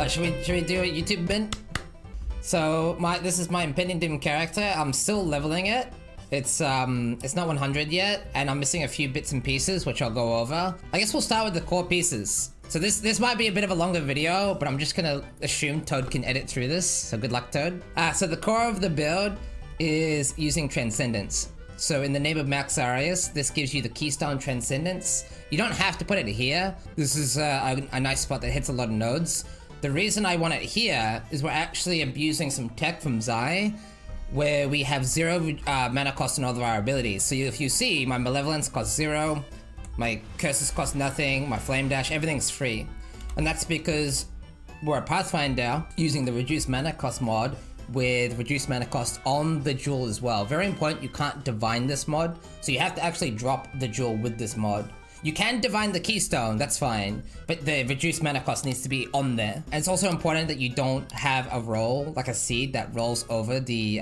Should we do a YouTube bin? So this is my Impending Doom character. I'm still leveling it. It's not 100 yet, and I'm missing a few bits and pieces, which I'll go over. I guess we'll start with the core pieces. So this might be a bit of a longer video, but I'm just gonna assume Toad can edit through this. So good luck, Toad. So the core of the build is using Transcendence. So in the name of Max Arias, this gives you the keystone Transcendence. You don't have to put it here. This is a nice spot that hits a lot of nodes. The reason I want it here is we're actually abusing some tech from Zai, where we have 0 mana cost on all of our abilities. So if you see, my Malevolence costs 0, my Curses cost nothing, my Flame Dash, everything's free. And that's because we're a Pathfinder using the reduced mana cost mod with reduced mana cost on the jewel as well. Very important, you can't divine this mod, so you have to actually drop the jewel with this mod. You can divine the keystone, that's fine, but the reduced mana cost needs to be on there. And it's also important that you don't have a roll, like a seed that rolls over the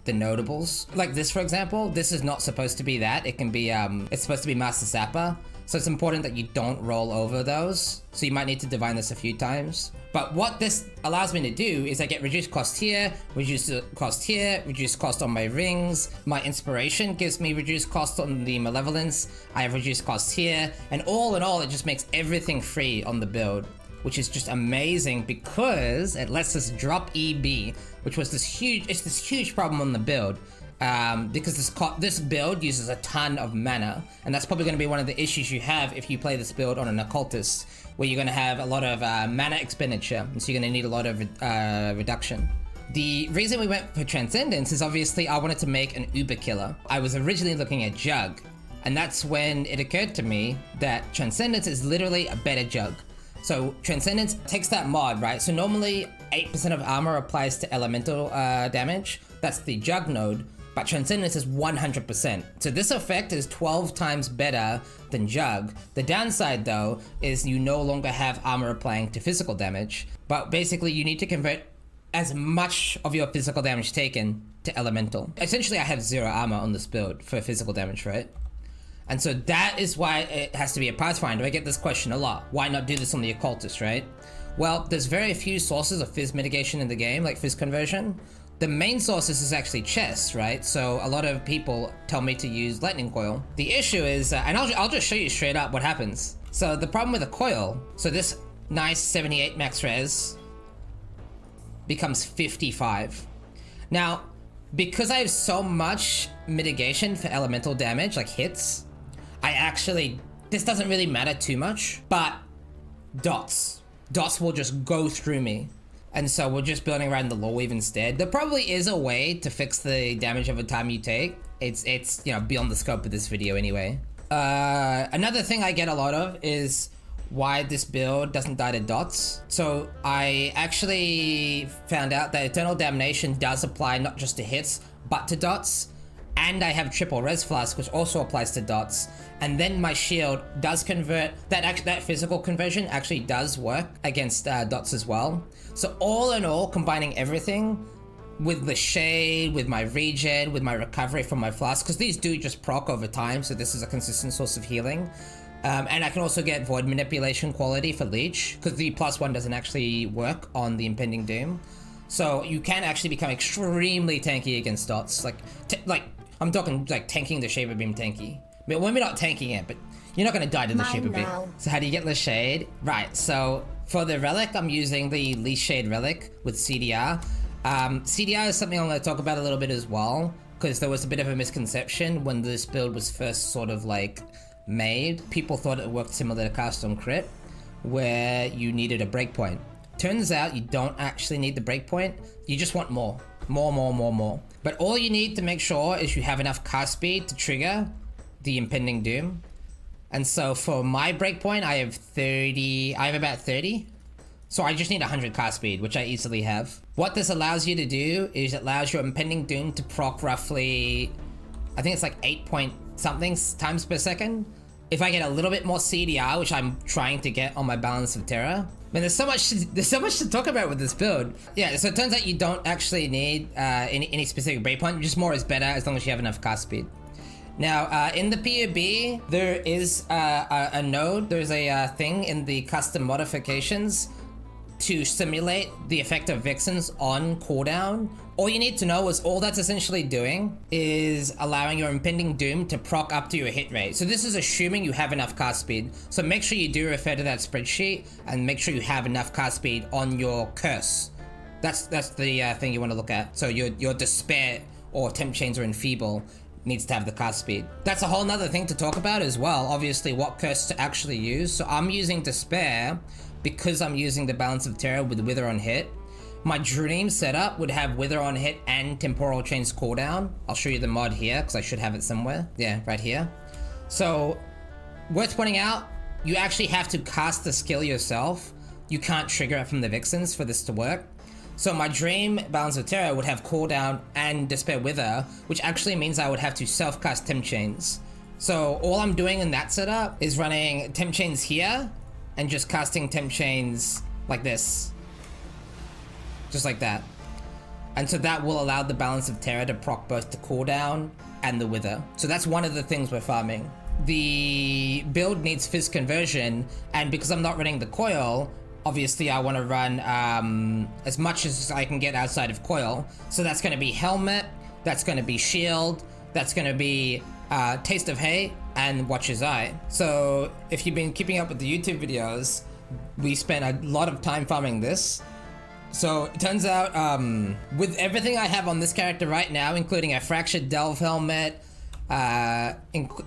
notables. Like this, for example, this is not supposed to be that. It can be, it's supposed to be Master Sapper. So it's important that you don't roll over those. So you might need to divine this a few times. But what this allows me to do is I get reduced cost here, reduced cost here, reduced cost on my rings. My inspiration gives me reduced cost on the malevolence. I have reduced cost here, and all in all, it just makes everything free on the build, which is just amazing because it lets us drop EB, which was this huge problem on the build. Because this build uses a ton of mana, and that's probably going to be one of the issues you have if you play this build on an occultist, where you're going to have a lot of mana expenditure, and so you're going to need a lot of reduction. The reason we went for Transcendence is obviously I wanted to make an Uber killer. I was originally looking at Jug, and that's when it occurred to me that Transcendence is literally a better Jug. So Transcendence takes that mod, right? So normally 8% of armor applies to elemental damage. That's the Jug node. But Transcendence is 100%. So this effect is 12 times better than Jug. The downside though is you no longer have armor applying to physical damage, but basically you need to convert as much of your physical damage taken to elemental. Essentially I have 0 armor on this build for physical damage, right? And so that is why it has to be a Pathfinder. I get this question a lot. Why not do this on the occultist, right? Well, there's very few sources of Fizz mitigation in the game, like Fizz conversion. The main sources is actually chests, right? So a lot of people tell me to use lightning coil. The issue is, and I'll just show you straight up what happens. So the problem with a coil, so this nice 78 max res becomes 55. Now, because I have so much mitigation for elemental damage, like hits, this doesn't really matter too much, but dots will just go through me. And so we're just building around the Loreweave instead. There probably is a way to fix the damage over time you take. It's you know, beyond the scope of this video anyway. Another thing I get a lot of is why this build doesn't die to dots. So I actually found out that Eternal Damnation does apply not just to hits, but to dots. And I have triple res flask, which also applies to dots. And then my shield does convert, that physical conversion actually does work against dots as well. So all in all, combining everything with the shade, with my regen, with my recovery from my flask, because these do just proc over time, so this is a consistent source of healing. And I can also get void manipulation quality for leech, because the +1 doesn't actually work on the Impending Doom. So you can actually become extremely tanky against dots. Like I'm talking like tanking the Shaper Beam tanky. But when we're not tanking it, but you're not gonna die to the Shaper Beam. So how do you get the shade? Right, so for the relic, I'm using the least shade relic with CDR. CDR is something I'm gonna talk about a little bit as well, because there was a bit of a misconception when this build was first sort of like made. People thought it worked similar to Cast on Crit, where you needed a breakpoint. Turns out you don't actually need the breakpoint, you just want more. But all you need to make sure is you have enough cast speed to trigger the Impending Doom. And so for my breakpoint, I have about 30. So I just need 100 cast speed, which I easily have. What this allows you to do is it allows your Impending Doom to proc roughly, I think it's like 8 point something times per second. If I get a little bit more CDR, which I'm trying to get on my Balance of Terror. Man, there's so much to talk about with this build. Yeah, so it turns out you don't actually need any specific breakpoint. Just more is better as long as you have enough cast speed. Now, in the PUB, there is a node. There's a thing in the custom modifications to simulate the effect of Vixens on cooldown. All you need to know is all that's essentially doing is allowing your Impending Doom to proc up to your hit rate. So this is assuming you have enough cast speed. So make sure you do refer to that spreadsheet and make sure you have enough cast speed on your curse. That's the thing you want to look at. So your Despair or Temp Chains or Enfeeble needs to have the cast speed. That's a whole nother thing to talk about as well. Obviously, what curse to actually use. So I'm using Despair because I'm using the Balance of Terror with Wither on hit. My dream setup would have Wither on hit and Temporal Chains cooldown. I'll show you the mod here because I should have it somewhere. Yeah, right here. So, worth pointing out, you actually have to cast the skill yourself. You can't trigger it from the Vixens for this to work. So my dream Balance of Terror would have cooldown and Despair Wither, which actually means I would have to self-cast Temp Chains. So all I'm doing in that setup is running Temp Chains here and just casting Temp Chains like this. Just like that. And so that will allow the Balance of Terror to proc both the cooldown and the Wither. So that's one of the things we're farming. The build needs Fizz conversion, and because I'm not running the coil, obviously I want to run as much as I can get outside of coil. So that's going to be Helmet, that's going to be Shield, that's going to be Taste of Hay, and Watcher's Eye. So if you've been keeping up with the YouTube videos, we spent a lot of time farming this. So it turns out with everything I have on this character right now, including a Fractured Delve Helmet,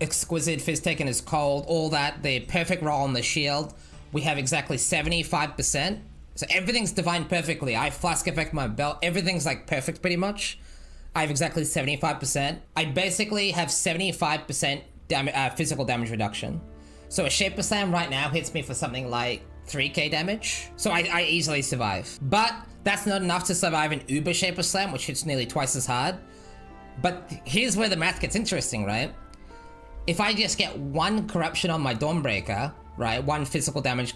Exquisite Fizz taken as cold, all that, the perfect roll on the shield, we have exactly 75%. So everything's divined perfectly. I flask effect my belt, everything's like perfect pretty much. I have exactly 75%. I basically have 75% physical damage reduction. So a Shaper Slam right now hits me for something like 3k damage. So I easily survive. But that's not enough to survive an Uber Shaper Slam, which hits nearly twice as hard. But here's where the math gets interesting, right? If I just get one corruption on my Dawnbreaker, right, one physical damage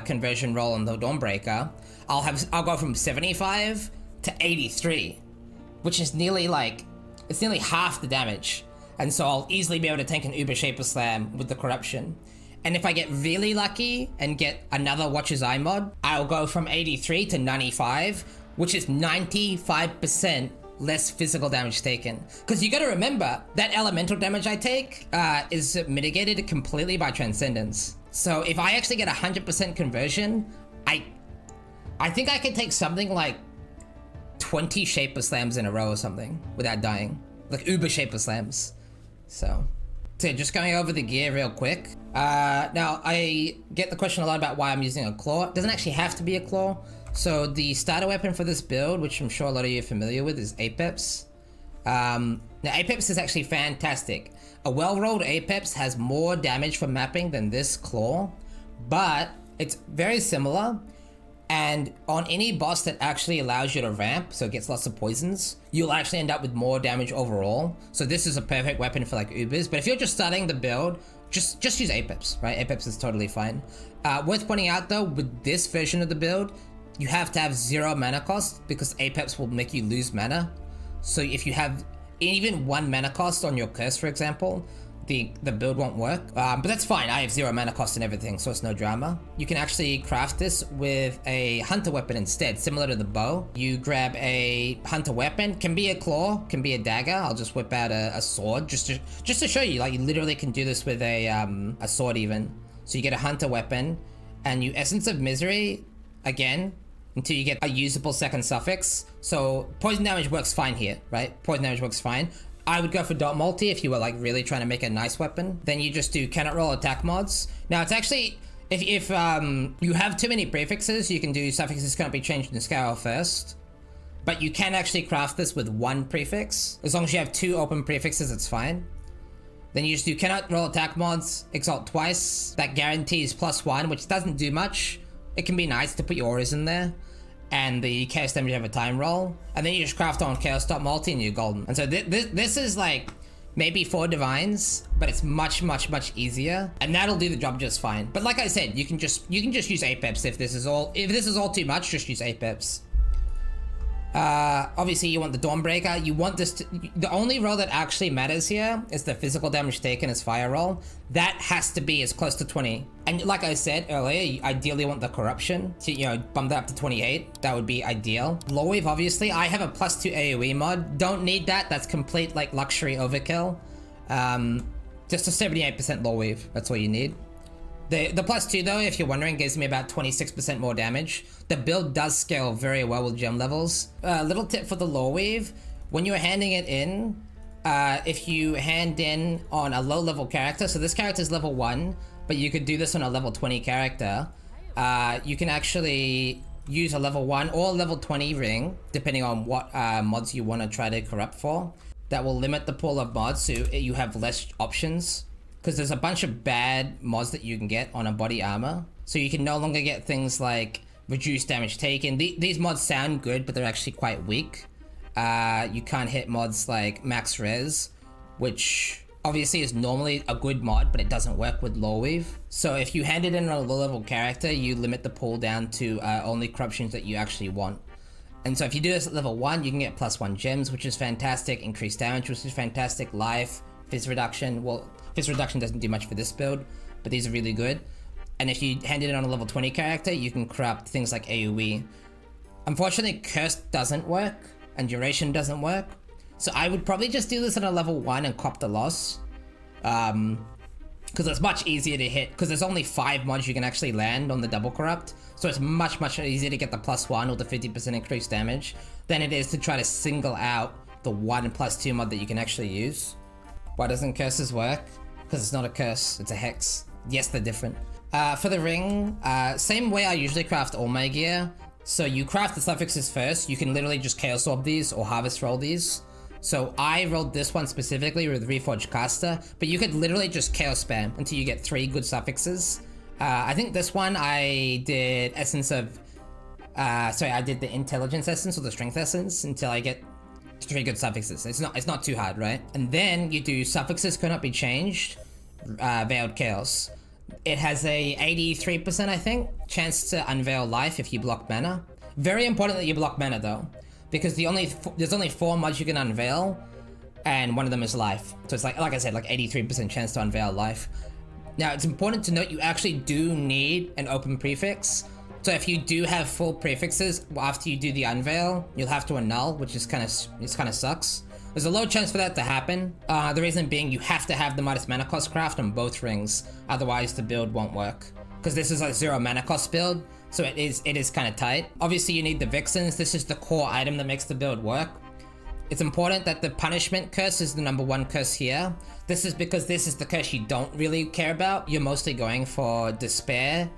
conversion roll on the Dawnbreaker, I'll go from 75 to 83, which is nearly like, it's nearly half the damage. And so I'll easily be able to tank an Uber Shaper Slam with the corruption. And if I get really lucky and get another Watcher's Eye mod, I'll go from 83 to 95, which is 95% less physical damage taken. Because you gotta remember, that elemental damage I take is mitigated completely by Transcendence. So if I actually get 100% conversion, I think I can take something like 20 Shaper Slams in a row or something without dying. Like Uber Shaper Slams. So just going over the gear real quick. Now, I get the question a lot about why I'm using a claw. It doesn't actually have to be a claw. So the starter weapon for this build, which I'm sure a lot of you are familiar with, is Apeps. Now, Apeps is actually fantastic. A well-rolled Apeps has more damage from mapping than this claw, but it's very similar. And on any boss that actually allows you to ramp, so it gets lots of poisons, you'll actually end up with more damage overall. So this is a perfect weapon for like Ubers. But if you're just starting the build, just use Apeps, right? Apeps is totally fine. Worth pointing out though, with this version of the build, you have to have 0 mana cost because Apeps will make you lose mana. So if you have even 1 mana cost on your curse, for example, the build won't work. But that's fine, I have 0 mana cost and everything, so it's no drama. You can actually craft this with a hunter weapon instead, similar to the bow. You grab a hunter weapon, can be a claw, can be a dagger. I'll just whip out a sword just to show you, like you literally can do this with a sword even. So you get a hunter weapon and you Essence of Misery again until you get a usable second suffix. So poison damage works fine here, right? Poison damage works fine. I would go for dot multi if you were like really trying to make a nice weapon. Then you just do cannot roll attack mods. Now it's actually, if you have too many prefixes, you can do suffixes can't be changed in scale first. But you can actually craft this with 1 prefix. As long as you have 2 open prefixes, it's fine. Then you just do cannot roll attack mods, exalt twice. That guarantees +1, which doesn't do much. It can be nice to put your auras in there. And the chaos damage have a time roll, and then you just craft on chaos dot multi and you're golden. And so this is like maybe 4 divines, but it's much easier, and that'll do the job just fine. But like I said, you can just use Apeps if this is all too much. Just use Apeps. Obviously you want the Dawnbreaker. You want this to, the only roll that actually matters here is the physical damage taken as fire roll. That has to be as close to 20. And like I said earlier, you ideally want the corruption to, you know, bump that up to 28. That would be ideal. Loreweave, obviously. I have a +2 AoE mod. Don't need that. That's complete like luxury overkill. Just a 78% Loreweave. That's all you need. The +2 though, if you're wondering, gives me about 26% more damage. The build does scale very well with gem levels. Little tip for the Loreweave, when you're handing it in, if you hand in on a low level character, so this character is level 1, but you could do this on a level 20 character, you can actually use a level 1 or level 20 ring, depending on what mods you want to try to corrupt for. That will limit the pool of mods so you have less options. Because there's a bunch of bad mods that you can get on a body armor. So you can no longer get things like reduced damage taken. These mods sound good, but they're actually quite weak. You can't hit mods like max res, which obviously is normally a good mod, but it doesn't work with Loreweave. So if you hand it in on a low level character, you limit the pool down to only corruptions that you actually want. And so if you do this at level 1, you can get +1 gems, which is fantastic. Increased damage, which is fantastic. Life, fizz reduction, well, fizz reduction doesn't do much for this build, but these are really good. And if you hand it in on a level 20 character, you can corrupt things like AoE. Unfortunately, Curse doesn't work, and Duration doesn't work. So I would probably just do this on a level 1 and cop the loss. Because it's much easier to hit, because there's only 5 mods you can actually land on the double corrupt. So it's much easier to get the +1 or the 50% increased damage than it is to try to single out the 1 +2 mod that you can actually use. Why doesn't curses work? Because it's not a curse, it's a hex. Yes, they're different. For the ring, same way I usually craft all my gear. So you craft the suffixes first. You can literally just Chaos Orb these or Harvest Roll these. So I rolled this one specifically with Reforged Caster, but you could literally just Chaos Spam until you get 3 good suffixes. I think this one I did Essence of... sorry, I did the Intelligence Essence or the Strength Essence until I get 3 good suffixes. It's not too hard, right? And then you do suffixes cannot be changed, Veiled Chaos. It has a 83%, I think, chance to unveil life if you block mana. Very important that you block mana though, because there's only 4 mods you can unveil, and one of them is life. So it's like I said, like 83% chance to unveil life. Now it's important to note you actually do need an open prefix. So if you do have full prefixes after you do the unveil, you'll have to annul, which is kind of sucks. There's a low chance for that to happen. The reason being you have to have the minus mana cost craft on both rings, otherwise the build won't work. Because this is a 0 mana cost build, so it is kind of tight. Obviously you need the Vixens. This is the core item that makes the build work. It's important that the punishment curse is the #1 curse here. This is because this is the curse you don't really care about. You're mostly going for despair,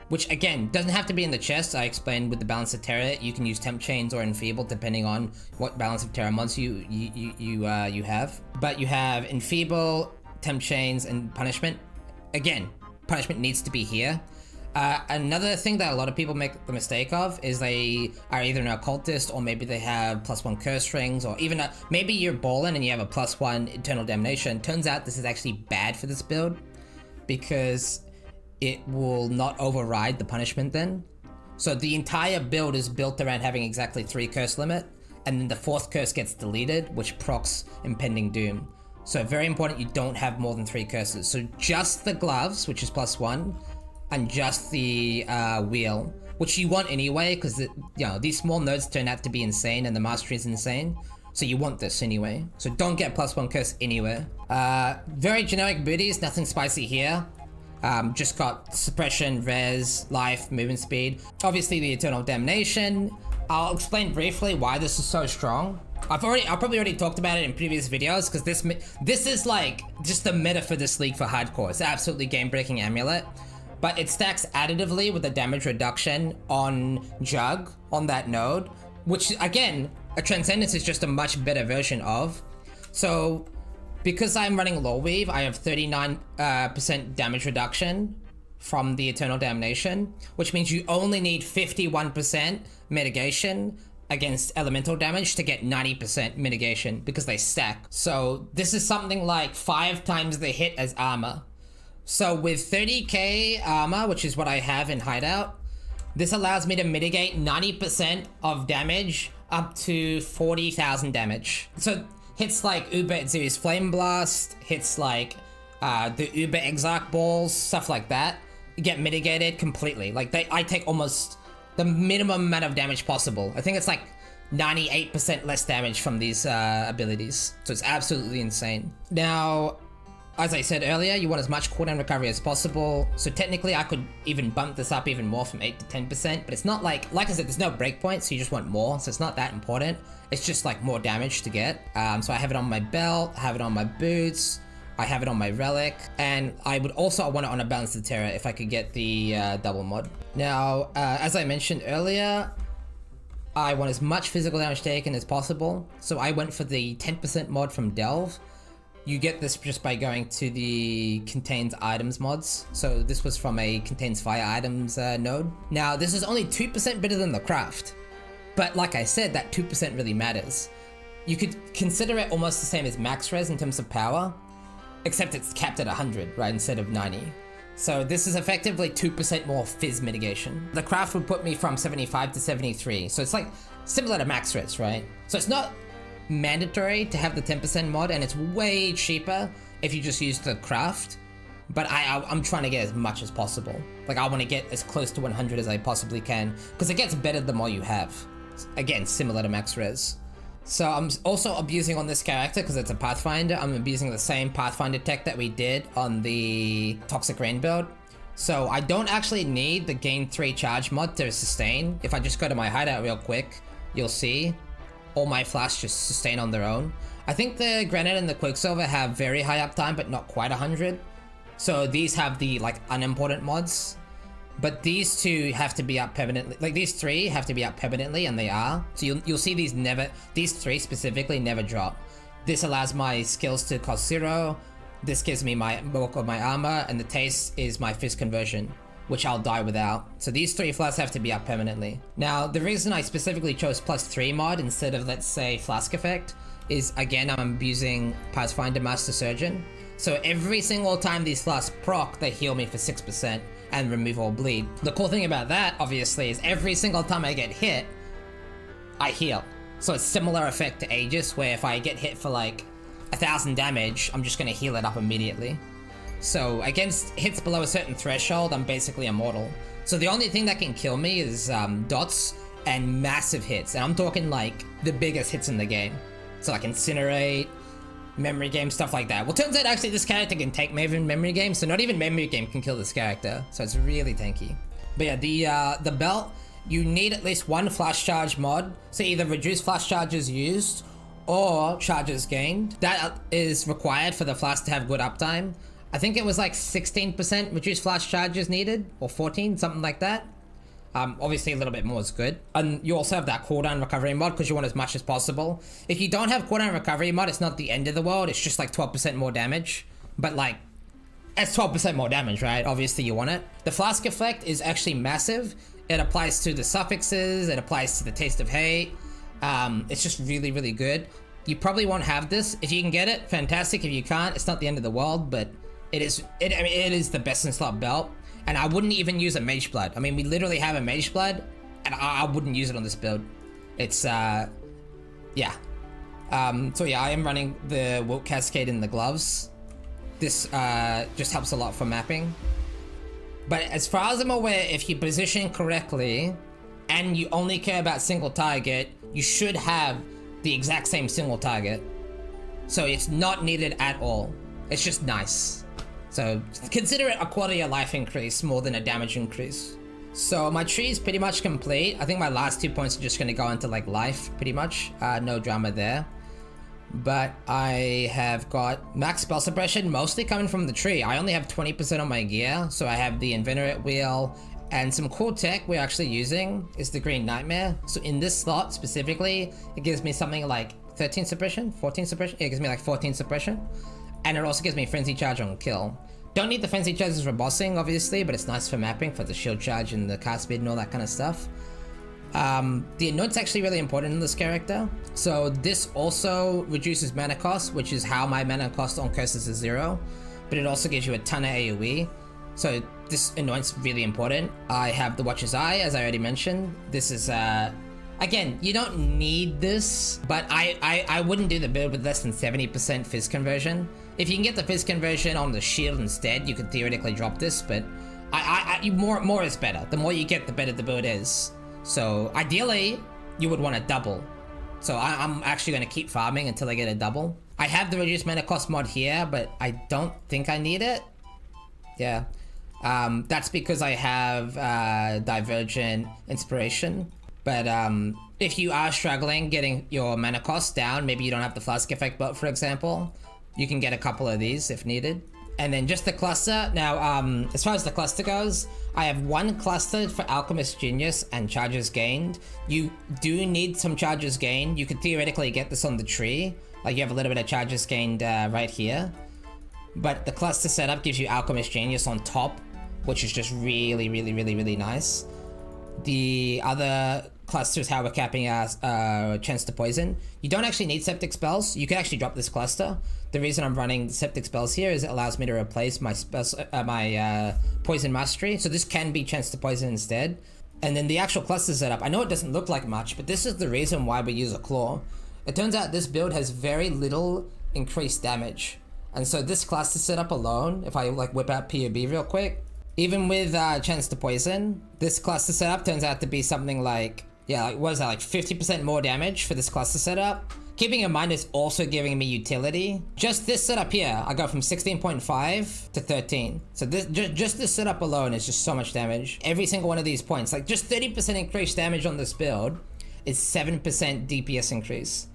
which again doesn't have to be in the chest. I explained with the balance of terror, you can use temp chains or enfeeble depending on what balance of terror mods you have. But you have enfeeble, temp chains, and punishment. Again, punishment needs to be here. Another thing that a lot of people make the mistake of is they are either an occultist or maybe they have +1 curse rings, or even maybe you're ballin' and you have a +1 eternal damnation. Turns out this is actually bad for this build because it will not override the punishment then. So the entire build is built around having exactly 3 curse limit, and then the 4th curse gets deleted, which procs Impending Doom. So very important you don't have more than 3 curses. So just the gloves, which is +1, and just the wheel, which you want anyway, because these small nodes turn out to be insane and the mastery is insane. So you want this anyway. So don't get +1 curse anywhere. Very generic booties, nothing spicy here. Just got suppression, res, life, movement speed. Obviously the eternal damnation. I'll explain briefly why this is so strong. I've probably already talked about it in previous videos, because this is like just the meta for this league for hardcore. It's absolutely game-breaking amulet. But it stacks additively with the damage reduction on Jug on that node, which again, a Transcendence is just a much better version of. So because I'm running Loreweave, I have 39% damage reduction from the Eternal Damnation, which means you only need 51% mitigation against elemental damage to get 90% mitigation because they stack. So this is something like 5 times the hit as armor. So with 30k armor, which is what I have in Hideout, This allows me to mitigate 90% of damage up to 40,000 damage. So hits like Uber Series Flame Blast, hits like the Uber Exarch balls, stuff like that, get mitigated completely. Like I take almost the minimum amount of damage possible. I think it's like 98% less damage from these abilities. So it's absolutely insane. Now, as I said earlier, you want as much cooldown recovery as possible. So technically I could even bump this up even more from 8 to 10%, but it's not like I said, there's no breakpoint, so you just want more. So it's not that important. It's just like more damage to get. So I have it on my belt, I have it on my boots, I have it on my relic, and I would also want it on a Balanced Terra if I could get the double mod. Now, as I mentioned earlier, I want as much physical damage taken as possible. So I went for the 10% mod from Delve. You get this just by going to the Contains Items mods. So this was from a Contains Fire Items node. Now, this is only 2% better than the craft. But like I said, that 2% really matters. You could consider it almost the same as max res in terms of power, except it's capped at 100, right, instead of 90. So this is effectively 2% more fizz mitigation. The craft would put me from 75 to 73. So it's like similar to max res, right? So it's not mandatory to have the 10% mod, and it's way cheaper if you just use the craft. But I'm trying to get as much as possible. Like I want to get as close to 100 as I possibly can, because it gets better the more you have. Again, similar to max res. So I'm also abusing on this character because it's a Pathfinder. I'm abusing the same Pathfinder tech that we did on the Toxic Rain build. So I don't actually need the gain 3 charge mod to sustain. If I just go to my hideout real quick, you'll see all my flasks just sustain on their own. I think the Granite and the Quicksilver have very high uptime, but not quite 100. So these have the like unimportant mods. But these two have to be up permanently. Like these 3 have to be up permanently, and they are. So you'll see these 3 specifically never drop. This allows my skills to cost 0. This gives me my bulk of my armor, and the taste is my fizz conversion, which I'll die without. So these 3 flasks have to be up permanently. Now, the reason I specifically chose +3 mod instead of, let's say, flask effect is, again, I'm abusing Pathfinder Master Surgeon. So every single time these flasks proc, they heal me for 6% and remove all bleed. The cool thing about that, obviously, is every single time I get hit, I heal. So it's similar effect to Aegis, where if I get hit for like 1,000 damage, I'm just gonna heal it up immediately. So against hits below a certain threshold, I'm basically immortal. So the only thing that can kill me is dots and massive hits. And I'm talking like the biggest hits in the game. So like Incinerate, Memory Game, stuff like that. Well, turns out actually this character can take even Memory Game, so not even Memory Game can kill this character. So it's really tanky. But yeah, the belt, you need at least 1 flash charge mod. So either reduce flash charges used or charges gained. That is required for the flask to have good uptime. I think it was like 16% reduced flash charges needed, or 14, something like that. Obviously a little bit more is good. And you also have that cooldown recovery mod because you want as much as possible. If you don't have cooldown recovery mod, it's not the end of the world. It's just like 12% more damage. But like, it's 12% more damage, right? Obviously you want it. The flask effect is actually massive. It applies to the suffixes. It applies to the Taste of Hate. It's just really, really good. You probably won't have this. If you can get it, fantastic. If you can't, it's not the end of the world, but it is the best in slot belt. And I wouldn't even use a Mage Blood. I mean, we literally have a Mage Blood, and I wouldn't use it on this build. It's, yeah. So yeah, I am running the Wilt Cascade in the gloves. This just helps a lot for mapping. But as far as I'm aware, if you position correctly, and you only care about single target, you should have the exact same single target. So it's not needed at all. It's just nice. So consider it a quality of life increase more than a damage increase. So my tree is pretty much complete. I think my last 2 points are just going to go into like life pretty much. No drama there. But I have got max spell suppression mostly coming from the tree. I only have 20% on my gear. So I have the Inveterate Wheel, and some cool tech we're actually using is the Green Nightmare. So in this slot specifically, it gives me something like 13 suppression, 14 suppression. Yeah, it gives me like 14 suppression. And it also gives me Frenzy Charge on kill. Don't need the Frenzy Charges for bossing, obviously, but it's nice for mapping, for the shield charge and the cast speed and all that kind of stuff. The Anoint's actually really important in this character. So this also reduces mana cost, which is how my mana cost on curses is 0. But it also gives you a ton of AoE. So this Anoint's really important. I have the Watcher's Eye, as I already mentioned. This is, again, you don't need this, but I wouldn't do the build with less than 70% Fizz conversion. If you can get the Fizz conversion on the shield instead, you could theoretically drop this, but more is better. The more you get, the better the build is. So ideally, you would want to double. So I'm actually going to keep farming until I get a double. I have the reduced mana cost mod here, but I don't think I need it. Yeah. That's because I have Divergent Inspiration. But if you are struggling getting your mana cost down, maybe you don't have the Flask effect belt, for example, you can get a couple of these if needed. And then just the cluster. Now, as far as the cluster goes, I have one cluster for Alchemist Genius and charges gained. You do need some charges gained. You could theoretically get this on the tree. Like you have a little bit of charges gained right here. But the cluster setup gives you Alchemist Genius on top, which is just really, really, really, really nice. The other cluster is how we're capping our chance to poison. You don't actually need Septic Spells. You can actually drop this cluster. The reason I'm running the Septic Spells here is it allows me to replace my Poison Mastery. So this can be chance to poison instead. And then the actual cluster setup, I know it doesn't look like much, but this is the reason why we use a Claw. It turns out this build has very little increased damage. And so this cluster setup alone, if I like whip out POB real quick, even with chance to poison, this cluster setup turns out to be something like, yeah, like, what is that, like 50% more damage for this cluster setup? Keeping in mind it's also giving me utility. Just this setup here, I go from 16.5 to 13. So this just this setup alone is just so much damage. Every single one of these points, like just 30% increased damage on this build is 7% DPS increase.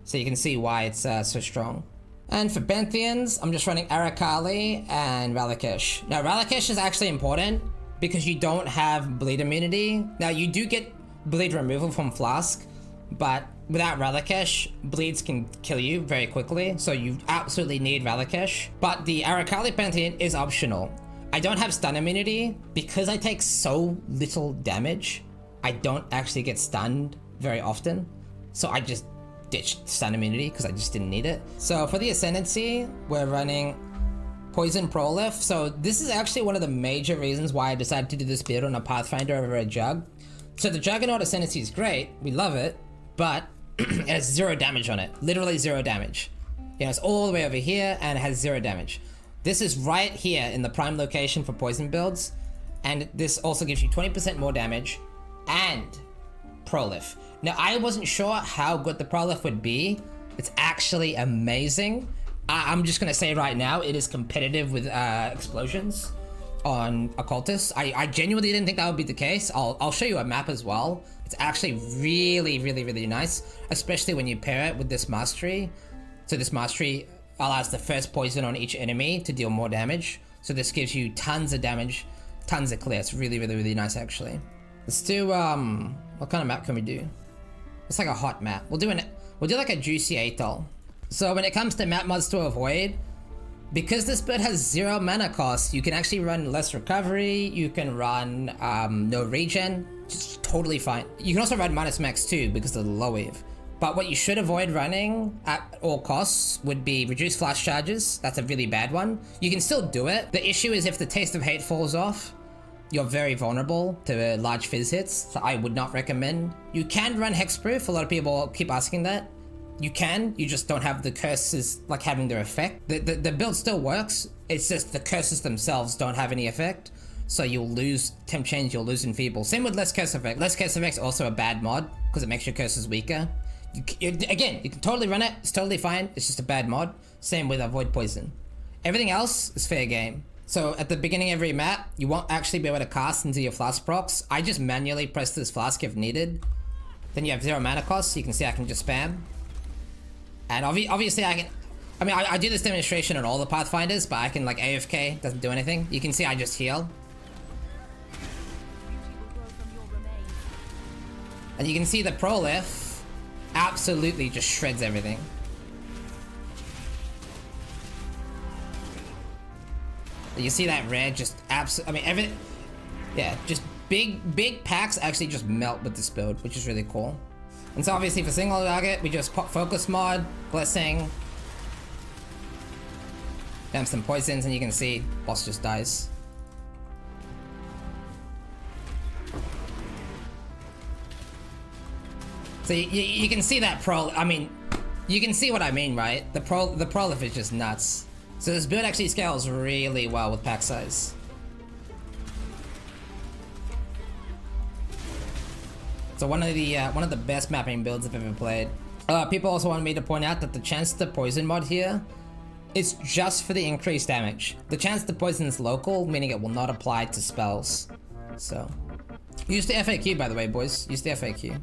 So you can see why it's so strong. And for Pantheons, I'm just running Arakali and Ralakesh. Now Ralakesh is actually important because you don't have bleed immunity. Now you do get bleed removal from Flask, but without Ralakesh, bleeds can kill you very quickly, so you absolutely need Ralakesh. But the Arakali Pantheon is optional. I don't have stun immunity. Because I take so little damage, I don't actually get stunned very often. So I just ditched stun immunity because I just didn't need it. So for the Ascendancy, we're running Poison Prolif. So this is actually one of the major reasons why I decided to do this build on a Pathfinder over a Jug. So the Juggernaut Ascendancy is great, we love it, but it has 0 damage on it. Literally 0 damage. You know, it's all the way over here and it has 0 damage. This is right here in the prime location for poison builds, and this also gives you 20% more damage and Prolif. Now, I wasn't sure how good the Prolif would be. It's actually amazing. I'm just gonna say right now, it is competitive with Explosions on Occultist. I genuinely didn't think that would be the case. I'll show you a map as well. It's actually really, really, really nice, especially when you pair it with this Mastery. So this Mastery allows the first poison on each enemy to deal more damage. So this gives you tons of damage, tons of clear. It's really, really, really nice actually. Let's do, what kind of map can we do? It's like a hot map. We'll do like a juicy Atoll. So when it comes to map mods to avoid, because this build has 0 mana cost, you can actually run less recovery, you can run no regen, just totally fine. You can also run minus max too because of the Loreweave. But what you should avoid running at all costs would be reduced flash charges. That's a really bad one. You can still do it. The issue is if the Taste of Hate falls off, you're very vulnerable to large fizz hits, so I would not recommend. You can run Hexproof, a lot of people keep asking that. You can, you just don't have the curses like having their effect. The build still works, it's just the curses themselves don't have any effect. So you'll lose Temp Change, you'll lose Enfeeble. Same with Less Curse Effect. Less Curse Effect is also a bad mod because it makes your curses weaker. Again, you can totally run it, it's totally fine, it's just a bad mod. Same with Avoid Poison. Everything else is fair game. So at the beginning of every map, you won't actually be able to cast into your Flask procs. I just manually press this Flask if needed. Then you have 0 mana cost, so you can see I can just spam. And obviously I do this demonstration on all the Pathfinders, but I can like AFK, doesn't do anything. You can see I just heal. And you can see the Prolif absolutely just shreds everything. You see that red just yeah, just big packs actually just melt with this build, which is really cool. And so obviously for single target, we just pop Focus Mod, Blessing, and some poisons, and you can see boss just dies. So you can see that I mean, you can see what I mean, right? The Prolif is just nuts. So this build actually scales really well with pack size. So one of the best mapping builds I've ever played. People also wanted me to point out that the chance to poison mod here is just for the increased damage. The chance to poison is local, meaning it will not apply to spells. So use the FAQ, by the way, boys. Use the FAQ.